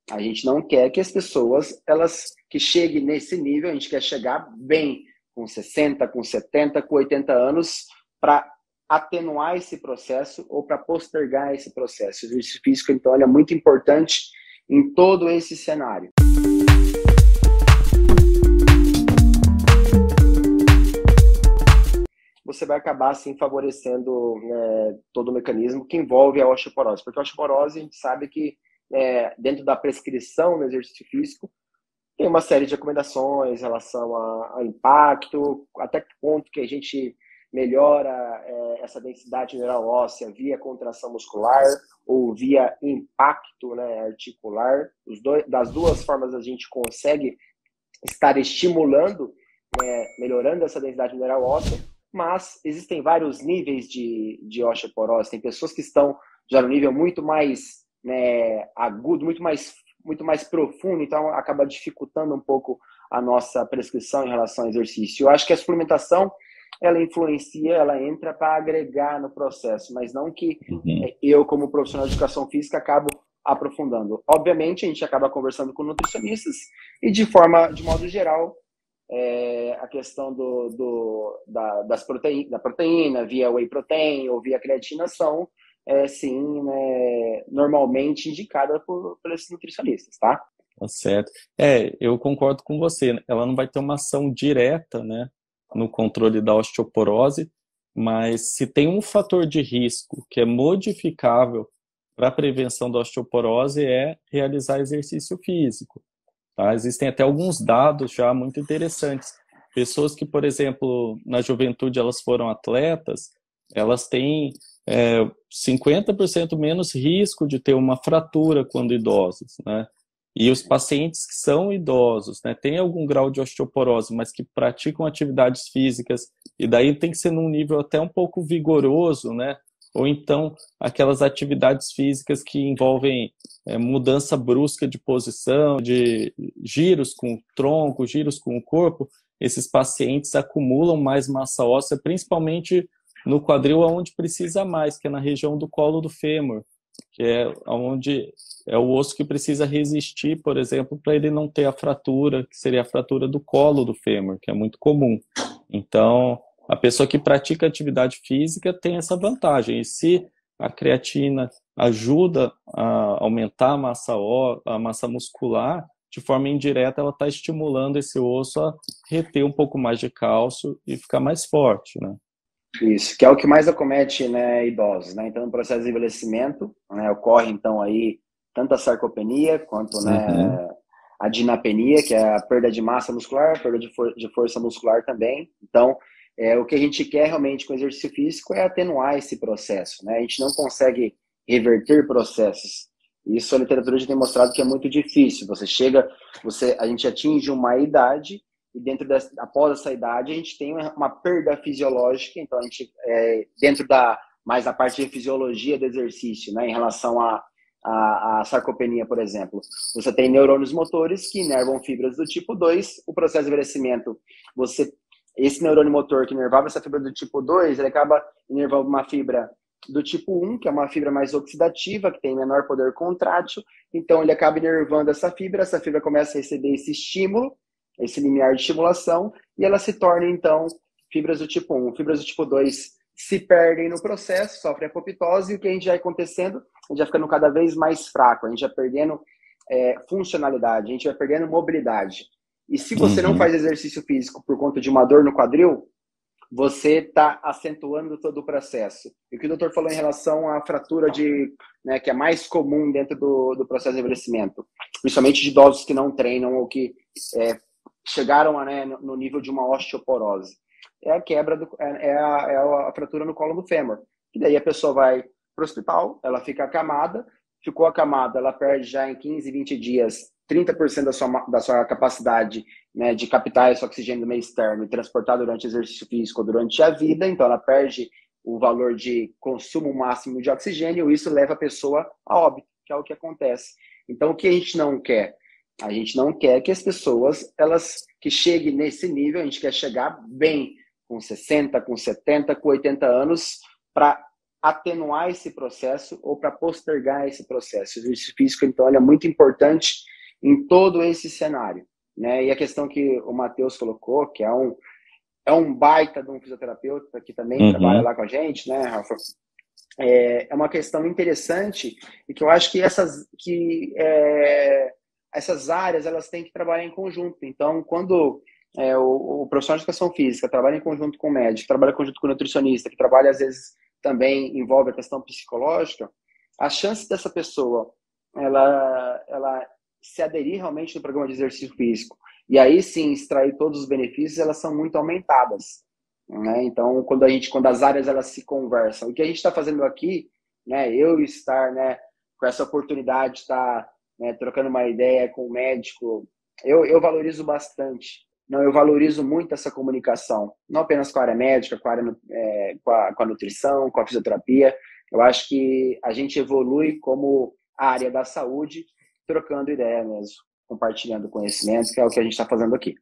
A gente não quer que as pessoas, elas que cheguem nesse nível, a gente quer chegar bem com 60, com 70, com 80 anos para atenuar esse processo ou para postergar esse processo. O exercício físico, então, ele é muito importante em todo esse cenário. Você vai acabar, assim, favorecendo todo o mecanismo que envolve a osteoporose. Porque a osteoporose, a gente sabe que dentro da prescrição do exercício físico, tem uma série de recomendações em relação a impacto, até que ponto que a gente melhora essa densidade mineral óssea via contração muscular ou via impacto, né, articular. Das duas formas a gente consegue estar estimulando, melhorando essa densidade mineral óssea, mas existem vários níveis de osteoporose. Tem pessoas que estão já no nível muito mais agudo, muito mais profundo, então acaba dificultando um pouco a nossa prescrição em relação ao exercício. Eu acho que a suplementação, ela influencia, ela entra para agregar no processo, mas não que eu, como profissional de educação física, acabo aprofundando. Obviamente, a gente acaba conversando com nutricionistas e, de modo geral, a questão da proteína via whey protein ou via creatina são sim, né, normalmente indicada por esses nutricionistas, tá? Tá certo. Eu concordo com você. Ela não vai ter uma ação direta, né, no controle da osteoporose, mas se tem um fator de risco que é modificável para a prevenção da osteoporose é realizar exercício físico. Tá? Existem até alguns dados já muito interessantes. Pessoas que, por exemplo, na juventude elas foram atletas, elas têm 50% menos risco de ter uma fratura quando idosos, né? E os pacientes que são idosos, né, têm algum grau de osteoporose, mas que praticam atividades físicas, e daí tem que ser num nível até um pouco vigoroso, né? Ou então aquelas atividades físicas que envolvem mudança brusca de posição, de giros com o tronco, giros com o corpo, esses pacientes acumulam mais massa óssea, principalmente no quadril onde precisa mais, que é na região do colo do fêmur, que é onde é o osso que precisa resistir, por exemplo, para ele não ter a fratura, que seria a fratura do colo do fêmur, que é muito comum. Então, a pessoa que pratica atividade física tem essa vantagem. E se a creatina ajuda a aumentar a massa muscular, de forma indireta ela está estimulando esse osso a reter um pouco mais de cálcio e ficar mais forte, né? Isso, que é o que mais acomete, né, idosos, né? Então, no processo de envelhecimento, né, ocorre, então, aí tanto a sarcopenia quanto, né, a dinapenia, que é a perda de massa muscular, perda de força muscular também. Então, o que a gente quer realmente com o exercício físico é atenuar esse processo, né? A gente não consegue reverter processos. Isso a literatura já tem mostrado que é muito difícil. A gente atinge uma idade e após essa idade a gente tem uma perda fisiológica, então a gente mais a parte de fisiologia do exercício, né, em relação à sarcopenia, por exemplo. Você tem neurônios motores que inervam fibras do tipo 2, o processo de envelhecimento, esse neurônio motor que inervava essa fibra do tipo 2, ele acaba inervando uma fibra do tipo 1, que é uma fibra mais oxidativa, que tem menor poder contrátil, então ele acaba inervando essa fibra começa a receber esse estímulo, esse limiar de estimulação, e ela se torna, então, fibras do tipo 1. Fibras do tipo 2 se perdem no processo, sofrem apoptose, e o que a gente vai acontecendo? A gente vai ficando cada vez mais fraco, a gente vai perdendo funcionalidade, a gente vai perdendo mobilidade. E se você não faz exercício físico por conta de uma dor no quadril, você está acentuando todo o processo. E o que o doutor falou em relação à fratura que é mais comum dentro do processo de envelhecimento, principalmente de idosos que não treinam ou que chegaram no nível de uma osteoporose, é a quebra, a fratura no colo do fêmur. E daí a pessoa vai para o hospital, ela fica acamada, ficou acamada, ela perde já em 15, 20 dias 30% da sua capacidade, né, de captar esse oxigênio do meio externo e transportar durante o exercício físico ou durante a vida, então ela perde o valor de consumo máximo de oxigênio e isso leva a pessoa a óbito, que é o que acontece. Então, o que a gente não quer? A gente não quer que as pessoas, elas que cheguem nesse nível, a gente quer chegar bem com 60, com 70, com 80 anos para atenuar esse processo ou para postergar esse processo. O exercício físico, então, ele é muito importante em todo esse cenário, né? E a questão que o Matheus colocou, que é um baita de um fisioterapeuta que também trabalha lá com a gente, né, Rafa? É uma questão interessante e que eu acho que essas áreas elas têm que trabalhar em conjunto. Então, quando o profissional de educação física trabalha em conjunto com o médico, trabalha em conjunto com o nutricionista, que trabalha às vezes também envolve a questão psicológica, a chance dessa pessoa ela se aderir realmente no programa de exercício físico e aí sim extrair todos os benefícios, elas são muito aumentadas, né? Então, quando as áreas elas se conversam, o que a gente está fazendo aqui, né? Eu estar, né, com essa oportunidade de estar, né, trocando uma ideia com o médico, eu valorizo bastante. Não, eu valorizo muito essa comunicação, não apenas com a área médica, com a área, com a nutrição, com a fisioterapia. Eu acho que a gente evolui como área da saúde, trocando ideia mesmo, compartilhando conhecimento, que é o que a gente está fazendo aqui.